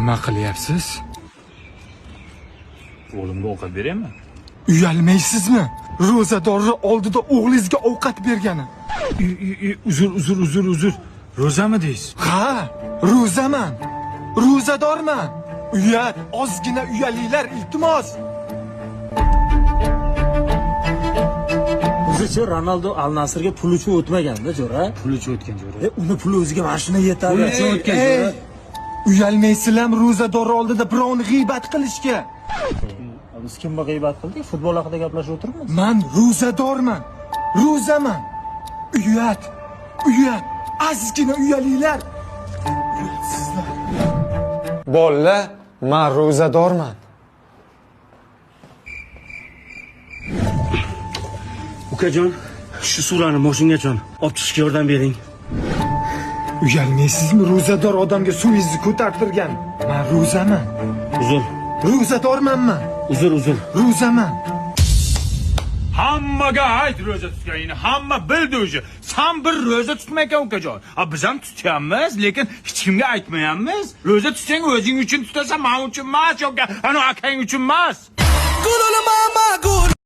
Nima qilyapsiz? O'g'limga ovqat beraymi? Uyalmaysizmi? Ro'zadorni oldida o'g'lingizga ovqat bergani. Uzr. Ro'zami deysiz? Ha, ro'zaman. Ro'zadorman. Uyat, ozgina uyalinglar, iltimos. O'zicha Ronaldo Al Nasrga pul uchun o'tmaganda, jo'ra. Pul uchun o'tgan jo'ra. Uni puli o'ziga mashina yetadi. Pul uchun o'tgan jo'ra. Uyalmaysizlarmi ro'zador oldida birovni g'iybat qilishga? Biz kimga g'iybat qildik? Futbol haqida gaplashib o'tiribmiz. Men ro'zadorman. Ro'zaman. Uyat. Ozgina uyalinglar. Uyatsizlar. Bolla, men ro'zadorman. Ukajon, shu surani moshingajon olib chiqishga yordam bering. Uyalmaysizmi ro'zador odamga suvingizni ko'tartirgan? Men ro'zaman. Uzr. Ro'zadormanman. Uzr. Ro'zaman. Hammaga ayt ro'za tutganingni, hamma bildi o'zi. Sen bir ro'za tutmaykan ukajon. Biz ham tutyapmiz, lekin hech kimga aytmayapmiz. Ro'za tutsang o'zing uchun tutasan, men uchun emas yoki ana akang uchun emas.